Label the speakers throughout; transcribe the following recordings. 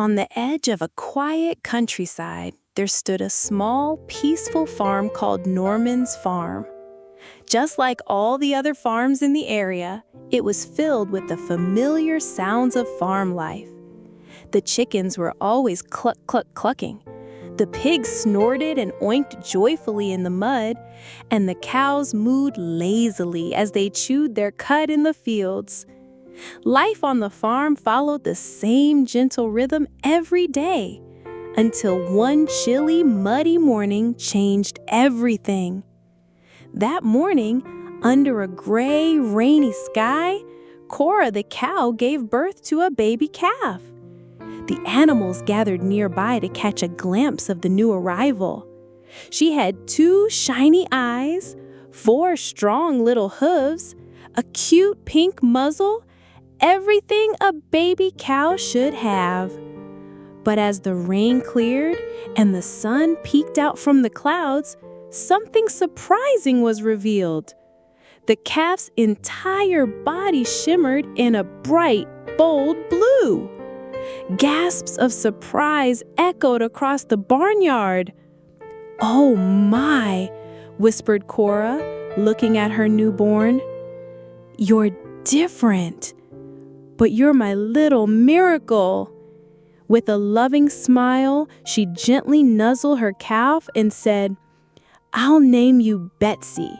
Speaker 1: On the edge of a quiet countryside, there stood a small, peaceful farm called Norman's Farm. Just like all the other farms in the area, it was filled with the familiar sounds of farm life. The chickens were always cluck, cluck, clucking. The pigs snorted and oinked joyfully in the mud, and the cows mooed lazily as they chewed their cud in the fields. Life on the farm followed the same gentle rhythm every day, until one chilly, muddy morning changed everything. That morning, under a gray, rainy sky, Cora the cow gave birth to a baby calf. The animals gathered nearby to catch a glimpse of the new arrival. She had 2 shiny eyes, 4 strong little hooves, a cute pink muzzle, everything a baby cow should have. But as the rain cleared and the sun peeked out from the clouds, something surprising was revealed. The calf's entire body shimmered in a bright, bold blue. Gasps of surprise echoed across the barnyard. "Oh my," whispered Cora, looking at her newborn. "You're different, but you're my little miracle." With a loving smile, she gently nuzzled her calf and said, "I'll name you Betsy.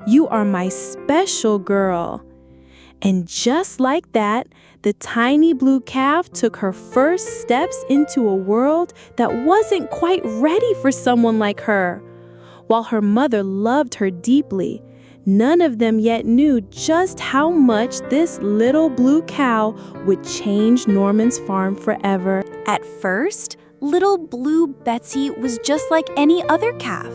Speaker 1: You are my special girl." And just like that, the tiny blue calf took her first steps into a world that wasn't quite ready for someone like her. While her mother loved her deeply, none of them yet knew just how much this little blue cow would change Norman's farm forever.
Speaker 2: At first, little blue Betsy was just like any other calf.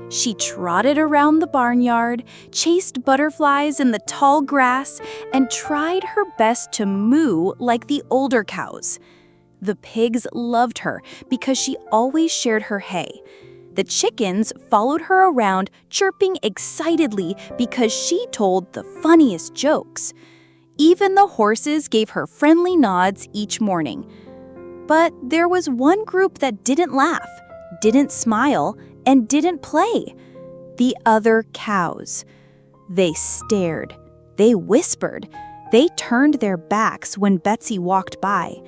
Speaker 2: She trotted around the barnyard, chased butterflies in the tall grass, and tried her best to moo like the older cows. The pigs loved her because she always shared her hay. The chickens followed her around, chirping excitedly because she told the funniest jokes. Even the horses gave her friendly nods each morning. But there was one group that didn't laugh, didn't smile, and didn't play. The other cows. They stared. They whispered. They turned their backs when Betsy walked by.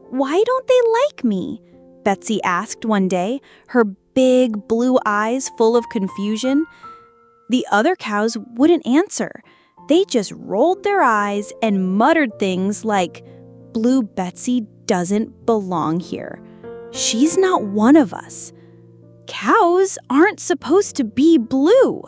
Speaker 2: "Why don't they like me?" Betsy asked one day, her big blue eyes full of confusion. The other cows wouldn't answer. They just rolled their eyes and muttered things like, "Blue Betsy doesn't belong here. She's not one of us. Cows aren't supposed to be blue."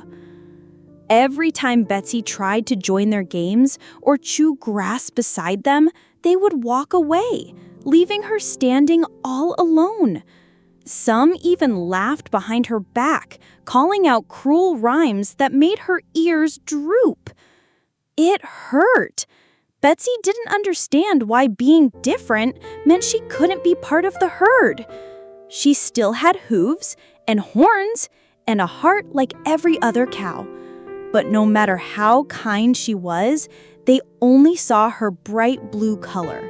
Speaker 2: Every time Betsy tried to join their games or chew grass beside them, they would walk away, leaving her standing all alone. Some even laughed behind her back, calling out cruel rhymes that made her ears droop. It hurt. Betsy didn't understand why being different meant she couldn't be part of the herd. She still had hooves and horns and a heart like every other cow. But no matter how kind she was, they only saw her bright blue color.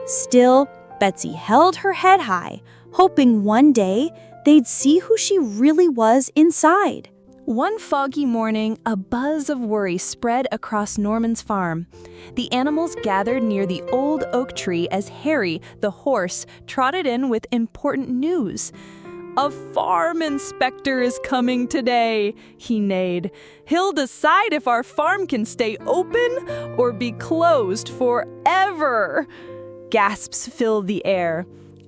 Speaker 2: Still, Betsy held her head high, hoping one day they'd see who she really was inside. One foggy morning, a buzz of worry spread across Norman's farm. The animals gathered near the old oak tree as Harry, the horse, trotted in with important news. "A farm inspector is coming today," he neighed. "He'll decide if our farm can stay open or be closed forever." Gasps filled the air.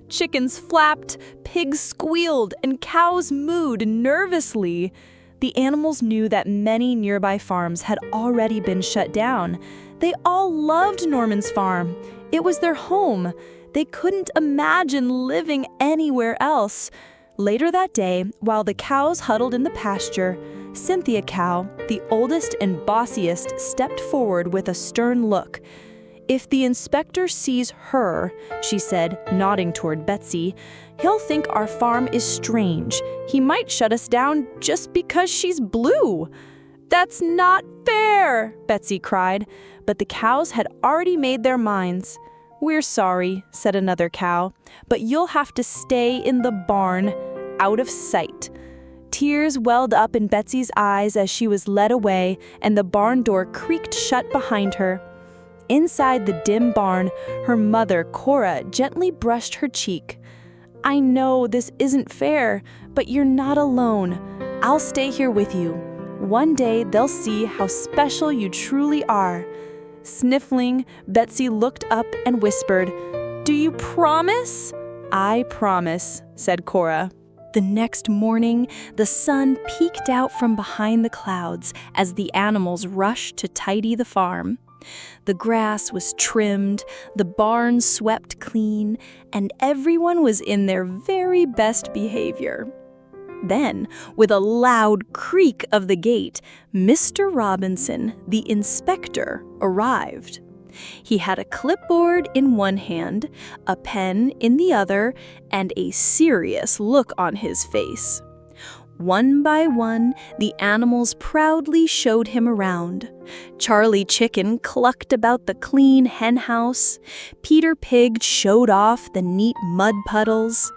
Speaker 2: Chickens flapped, pigs squealed, and cows mooed nervously. The animals knew that many nearby farms had already been shut down. They all loved Norman's farm. It was their home. They couldn't imagine living anywhere else. Later that day, while the cows huddled in the pasture, Cynthia Cow, the oldest and bossiest, stepped forward with a stern look. "If the inspector sees her," she said, nodding toward Betsy, "he'll think our farm is strange. He might shut us down just because she's blue." "That's not fair," Betsy cried, but the cows had already made their minds.
Speaker 1: "We're sorry," said another cow, "but you'll have to stay in the barn, out of sight." Tears welled up in Betsy's eyes as she was led away, and the barn door creaked shut behind her. Inside the dim barn, her mother, Cora, gently brushed her cheek. "I know this isn't fair, but you're not alone. I'll stay here with you. One day they'll see how special you truly are." Sniffling, Betsy looked up and whispered, "Do you promise?" "I promise," said Cora. The next morning, the sun peeked out from behind the clouds as the animals rushed to tidy the farm. The grass was trimmed, the barn swept clean, and everyone was in their very best behavior. Then, with a loud creak of the gate, Mr. Robinson, the inspector, arrived. He had a clipboard in one hand, a pen in the other, and a serious look on his face. One by one, the animals proudly showed him around. Charlie Chicken clucked about the clean hen house. Peter Pig showed off the neat mud puddles.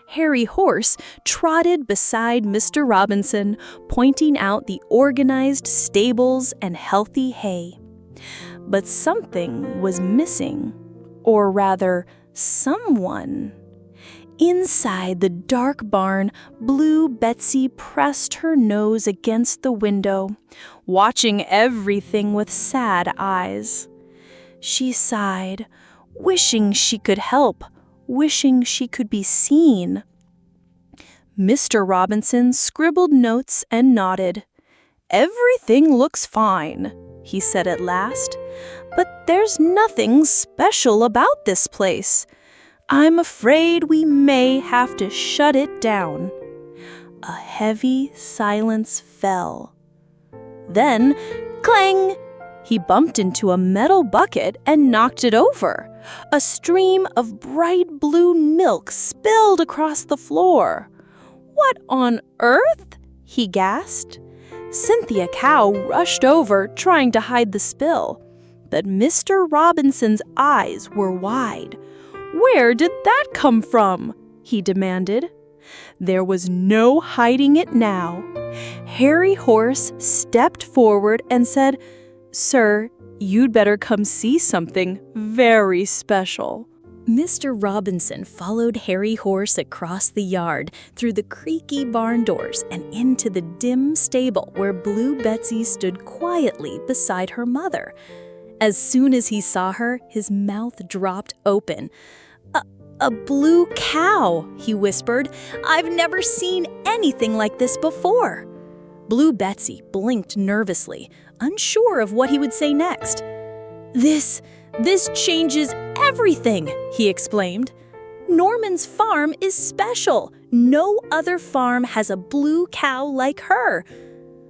Speaker 1: Harry Horse trotted beside Mr. Robinson, pointing out the organized stables and healthy hay. But something was missing, or rather, someone. Inside the dark barn, Blue Betsy pressed her nose against the window, watching everything with sad eyes. She sighed, wishing she could help, wishing she could be seen. Mr. Robinson scribbled notes and nodded. "Everything looks fine," he said at last, "but there's nothing special about this place. I'm afraid we may have to shut it down." A heavy silence fell. Then, clang! He bumped into a metal bucket and knocked it over. A stream of bright blue milk spilled across the floor. "What on earth?" he gasped. Cynthia Cow rushed over, trying to hide the spill. But Mr. Robinson's eyes were wide. "Where did that come from?" he demanded. There was no hiding it now. Harry Horse stepped forward and said, "Sir, you'd better come see something very special." Mr. Robinson followed Harry Horse across the yard, through the creaky barn doors, and into the dim stable where Blue Betsy stood quietly beside her mother. As soon as he saw her, his mouth dropped open. A blue cow," he whispered. "I've never seen anything like this before." Blue Betsy blinked nervously, unsure of what he would say next. This changes everything," he exclaimed. "Norman's farm is special. No other farm has a blue cow like her."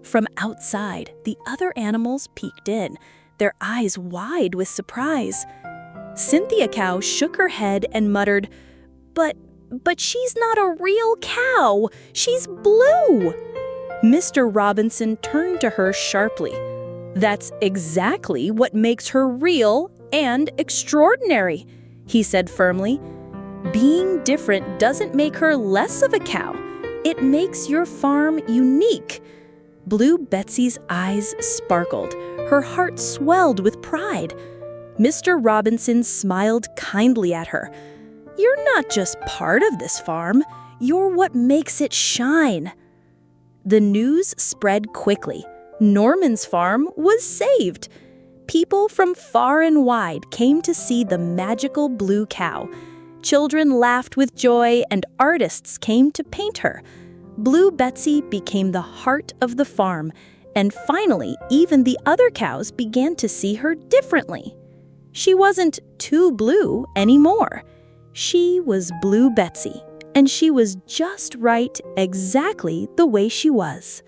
Speaker 1: From outside, the other animals peeked in, their eyes wide with surprise. Cynthia Cow shook her head and muttered, But she's not a real cow. She's blue." Mr. Robinson turned to her sharply. "That's exactly what makes her real and extraordinary," he said firmly. "Being different doesn't make her less of a cow. It makes your farm unique." Blue Betsy's eyes sparkled. Her heart swelled with pride. Mr. Robinson smiled kindly at her. "You're not just part of this farm. You're what makes it shine." The news spread quickly. Norman's farm was saved. People from far and wide came to see the magical blue cow. Children laughed with joy, and artists came to paint her. Blue Betsy became the heart of the farm, and finally, even the other cows began to see her differently. She wasn't too blue anymore. She was Blue Betsy, and she was just right exactly the way she was.